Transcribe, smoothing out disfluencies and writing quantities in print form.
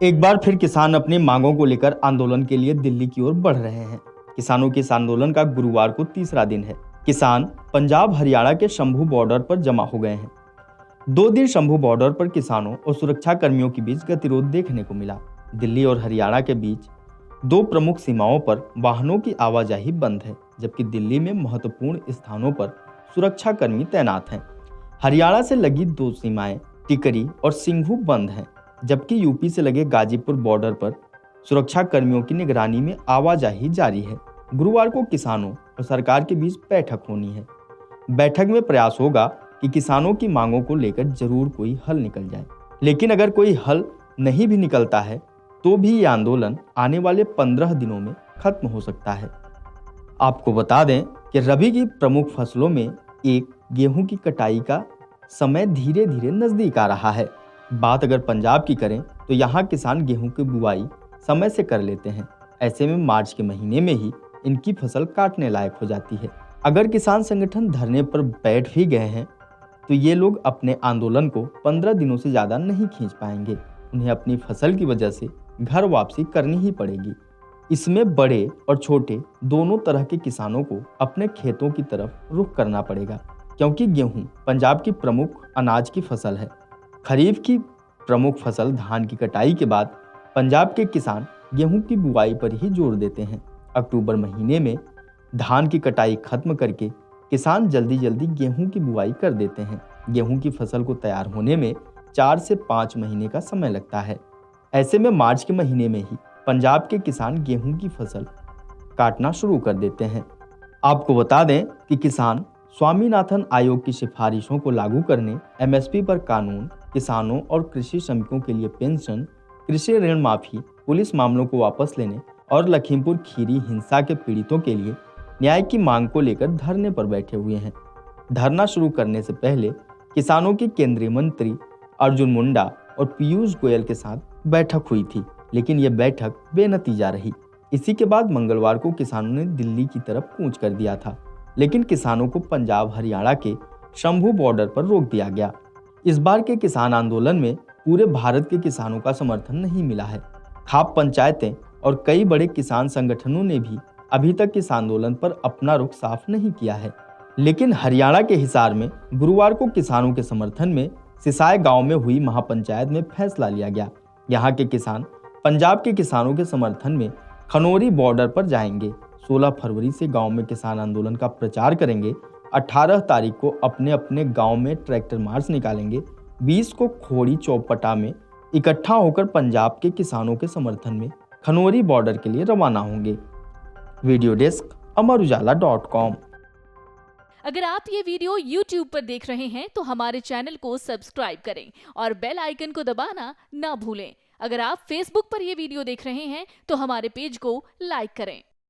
एक बार फिर किसान अपनी मांगों को लेकर आंदोलन के लिए दिल्ली की ओर बढ़ रहे हैं। किसानों के इस आंदोलन का गुरुवार को तीसरा दिन है। किसान पंजाब हरियाणा के शंभू बॉर्डर पर जमा हो गए हैं। 2 दिन शंभू बॉर्डर पर किसानों और सुरक्षा कर्मियों के बीच गतिरोध देखने को मिला। दिल्ली और हरियाणा के बीच 2 प्रमुख सीमाओं पर वाहनों की आवाजाही बंद है, जबकि दिल्ली में महत्वपूर्ण स्थानों पर सुरक्षा कर्मी तैनात हैं। हरियाणा से लगी 2 सीमाएं टिकरी और सिंघू बंद हैं, जबकि यूपी से लगे गाजीपुर बॉर्डर पर सुरक्षा कर्मियों की निगरानी में आवाजाही जारी है। गुरुवार को किसानों और सरकार के बीच बैठक होनी है। बैठक में प्रयास होगा कि किसानों की मांगों को लेकर जरूर कोई हल निकल जाए, लेकिन अगर कोई हल नहीं भी निकलता है तो भी ये आंदोलन आने वाले 15 दिनों में खत्म हो सकता है। आपको बता दें कि रबी की प्रमुख फसलों में एक गेहूं की कटाई का समय धीरे धीरे नजदीक आ रहा है। बात अगर पंजाब की करें तो यहाँ किसान गेहूं की बुआई समय से कर लेते हैं। ऐसे में मार्च के महीने में ही इनकी फसल काटने लायक हो जाती है। अगर किसान संगठन धरने पर बैठ भी गए हैं तो ये लोग अपने आंदोलन को 15 दिनों से ज़्यादा नहीं खींच पाएंगे। उन्हें अपनी फसल की वजह से घर वापसी करनी ही पड़ेगी। इसमें बड़े और छोटे दोनों तरह के किसानों को अपने खेतों की तरफ रुख करना पड़ेगा, क्योंकि गेहूं पंजाब की प्रमुख अनाज की फसल है। खरीफ की प्रमुख फसल धान की कटाई के बाद पंजाब के किसान गेहूं की बुआई पर ही जोर देते हैं। अक्टूबर महीने में धान की कटाई खत्म करके किसान जल्दी जल्दी गेहूं की बुआई कर देते हैं। गेहूं की फसल को तैयार होने में 4 से 5 महीने का समय लगता है। ऐसे में मार्च के महीने में ही पंजाब के किसान गेहूं की फसल काटना शुरू कर देते हैं। आपको बता दें कि किसान स्वामीनाथन आयोग की सिफारिशों को लागू करने, एमएसपी पर कानून, किसानों और कृषि श्रमिकों के लिए पेंशन, कृषि ऋण माफी, पुलिस मामलों को वापस लेने और लखीमपुर खीरी हिंसा के पीड़ितों के लिए न्याय की मांग को लेकर धरने पर बैठे हुए हैं। धरना शुरू करने से पहले किसानों के केंद्रीय मंत्री अर्जुन मुंडा और पीयूष गोयल के साथ बैठक हुई थी, लेकिन यह बैठक बेनतीजा रही। इसी के बाद मंगलवार को किसानों ने दिल्ली की तरफ कूच कर दिया था, लेकिन किसानों को पंजाब हरियाणा के शंभू बॉर्डर पर रोक दिया गया। इस बार के किसान आंदोलन में पूरे भारत के किसानों का समर्थन नहीं मिला है। खाप पंचायतें और कई बड़े किसान संगठनों ने भी अभी तक इस आंदोलन पर अपना रुख साफ नहीं किया है। लेकिन हरियाणा के हिसार में गुरुवार को किसानों के समर्थन में सिसाई गांव में हुई महापंचायत में फैसला लिया गया। यहाँ के किसान पंजाब के किसानों के समर्थन में खनौरी बॉर्डर पर जाएंगे। 16 फरवरी से गांव में किसान आंदोलन का प्रचार करेंगे। 18 तारीख को अपने अपने गांव में ट्रैक्टर मार्च निकालेंगे। 20 को खोड़ी चौपटा में इकट्ठा होकर पंजाब के किसानों के समर्थन में खनौरी बॉर्डर के लिए रवाना होंगे। वीडियो डेस्क अमरउजाला.com। अगर आप ये वीडियो YouTube पर देख रहे हैं तो हमारे चैनल को सब्सक्राइब करें और बेल आइकन को दबाना ना भूलें। अगर आप Facebook पर ये वीडियो देख रहे हैं तो हमारे पेज को लाइक करें।